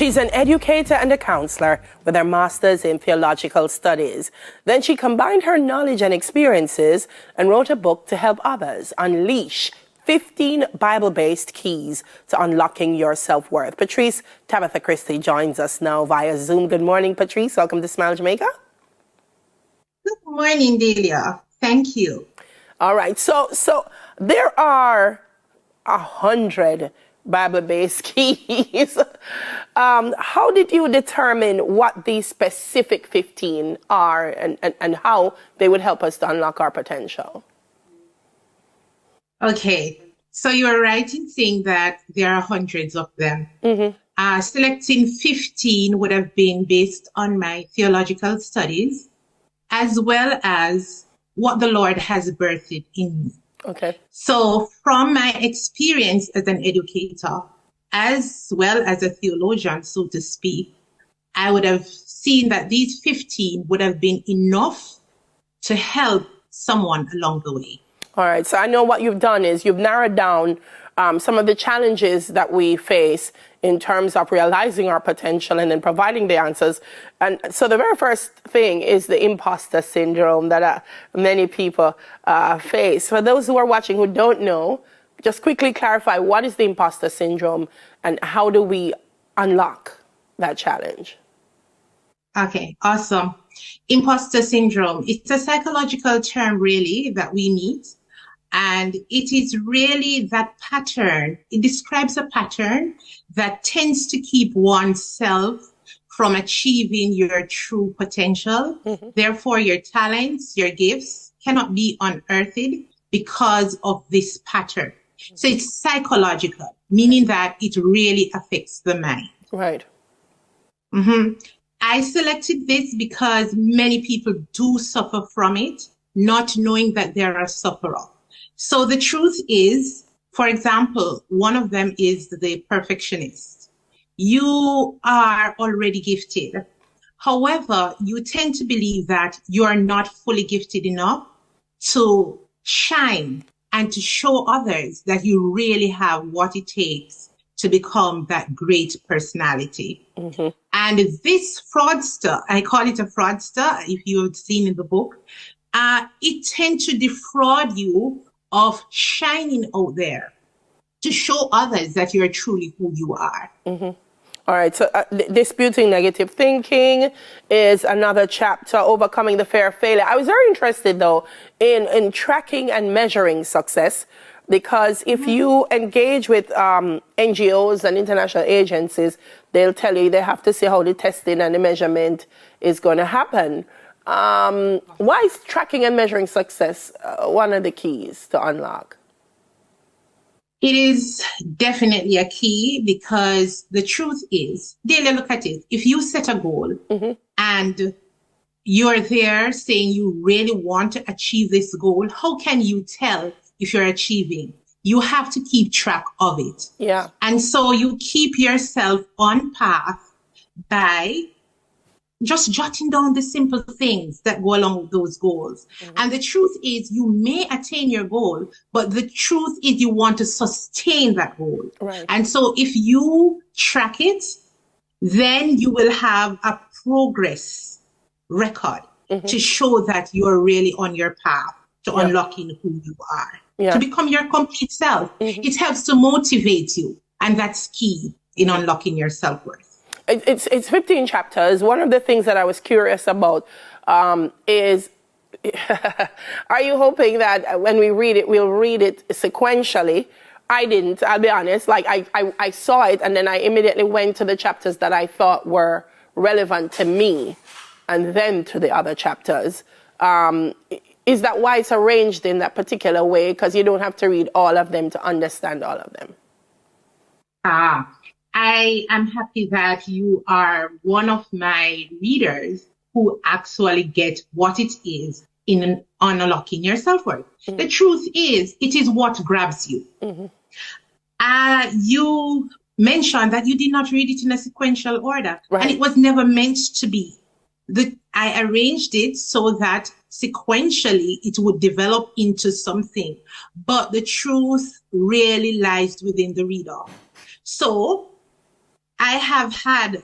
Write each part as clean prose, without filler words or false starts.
She's an educator and a counselor with her master's in theological studies. Then she combined her knowledge and experiences and wrote a book to help others unleash 15 Bible-based keys to unlocking your self-worth. Patrice Tabitha Christie joins us now via Zoom. Good morning, Patrice. Welcome to Smile Jamaica. Good morning, Delia. Thank you. All right. So there are 100 Bible-based keys. How did you determine what these specific 15 are and how they would help us to unlock our potential? Okay, so you're right in saying that there are hundreds of them. Selecting 15 would have been based on my theological studies, as well as what the Lord has birthed in me. Okay. So from my experience as an educator, as well as a theologian, so to speak, I would have seen that these 15 would have been enough to help someone along the way. All right. So I know what you've done is you've narrowed down some of the challenges that we face in terms of realizing our potential and then providing the answers. And so the very first thing is the imposter syndrome that many people face. For those who are watching who don't know, just quickly clarify what is the imposter syndrome and how do we unlock that challenge? Okay, awesome. Imposter syndrome, it's a psychological term really that we meet. And it is really that pattern. It describes a pattern that tends to keep oneself from achieving your true potential. Therefore, your talents, your gifts cannot be unearthed because of this pattern. So it's psychological, meaning that it really affects the mind. Right. I selected this because many people do suffer from it, not knowing that they're a sufferer. So the truth is, for example, one of them is the perfectionist. You are already gifted. However, you tend to believe that you are not fully gifted enough to shine and to show others that you really have what it takes to become that great personality. And this fraudster, I call it a fraudster, if you've seen in the book, it tends to defraud you of shining out there to show others that you're truly who you are. All right, so disputing negative thinking is another chapter, overcoming the fear of failure. I was very interested, though, in tracking and measuring success, because if you engage with NGOs and international agencies, they'll tell you they have to see how the testing and the measurement is going to happen. Why is tracking and measuring success one of the keys to unlock? It is definitely a key because the truth is, Delia, look at it. If you set a goal and you're there saying you really want to achieve this goal, how can you tell if you're achieving? You have to keep track of it. Yeah. And so you keep yourself on path by just jotting down the simple things that go along with those goals. And the truth is, you may attain your goal, but the truth is you want to sustain that goal. Right. And so if you track it, then you will have a progress record to show that you're really on your path to unlocking who you are, to become your complete self. It helps to motivate you, and that's key in unlocking your self-worth. It's 15 chapters. One of the things that I was curious about is, are you hoping that when we read it, we'll read it sequentially? I didn't, I'll be honest. Like I saw it and then I immediately went to the chapters that I thought were relevant to me and then to the other chapters. Is that why it's arranged in that particular way? Because you don't have to read all of them to understand all of them. I am happy that you are one of my readers who actually get what it is in unlocking your self-worth. The truth is, it is what grabs you. You mentioned that you did not read it in a sequential order, and it was never meant to be. I arranged it so that sequentially it would develop into something, but the truth really lies within the reader. So I have had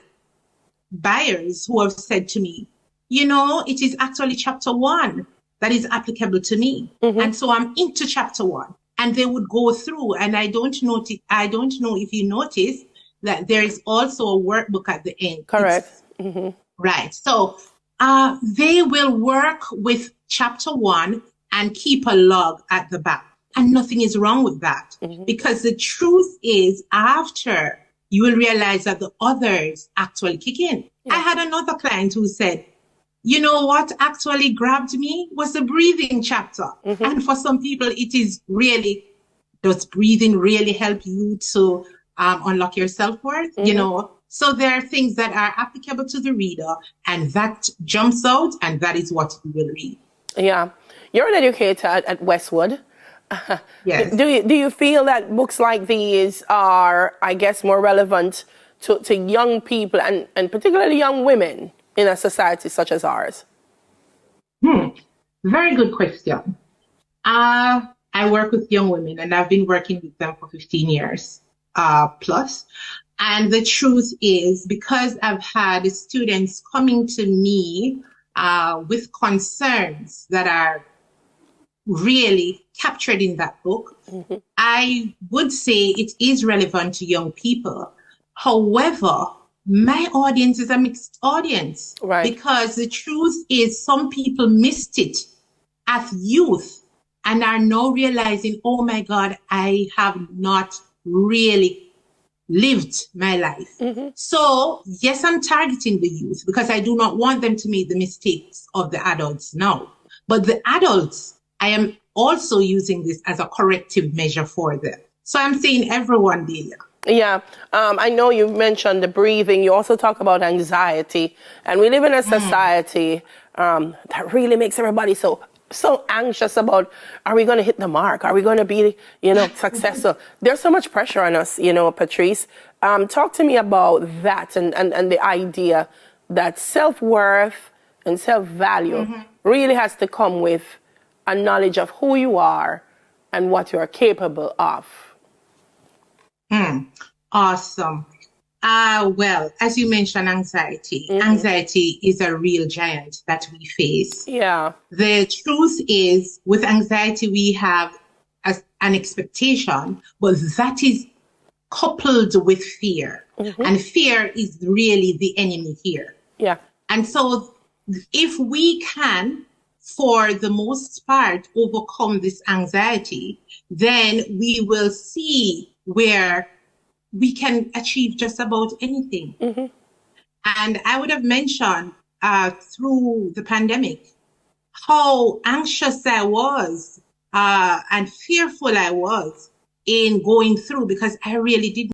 buyers who have said to me, you know, it is actually chapter one that is applicable to me. And so I'm into chapter one. And they would go through, and I don't know if you notice that there is also a workbook at the end. Correct. Right. So they will work with chapter one and keep a log at the back. And nothing is wrong with that. Because the truth is, after you will realize that the others actually kick in. I had another client who said, you know what actually grabbed me was the breathing chapter. And for some people, it is really, does breathing really help you to unlock your self-worth? You know, so there are things that are applicable to the reader, and that jumps out, and that is what you will read. Yeah. You're an educator at Westwood. Yes. Do you feel that books like these are, I guess, more relevant to young people and particularly young women in a society such as ours? Very good question. I work with young women, and I've been working with them for 15 years plus. And the truth is, because I've had students coming to me with concerns that are really captured in that book, I would say it is relevant to young people. However, my audience is a mixed audience. Right. Because the truth is, some people missed it as youth and are now realizing, oh my God, I have not really lived my life. So yes, I'm targeting the youth because I do not want them to make the mistakes of the adults now. But the adults, I am also using this as a corrective measure for them. So I'm saying everyone, Delia. Yeah, I know you mentioned the breathing. You also talk about anxiety, and we live in a society that really makes everybody so anxious about, are we going to hit the mark? Are we going to be, successful? There's so much pressure on us, Patrice. Talk to me about that and the idea that self-worth and self-value really has to come with a knowledge of who you are and what you are capable of. Awesome. Well, as you mentioned, anxiety. Anxiety is a real giant that we face. Yeah. The truth is, with anxiety, we have an expectation, but that is coupled with fear. And fear is really the enemy here. Yeah. And so if we can, for the most part, overcome this anxiety, then we will see where we can achieve just about anything. And I would have mentioned through the pandemic how anxious I was and fearful I was in going through, because I really didn't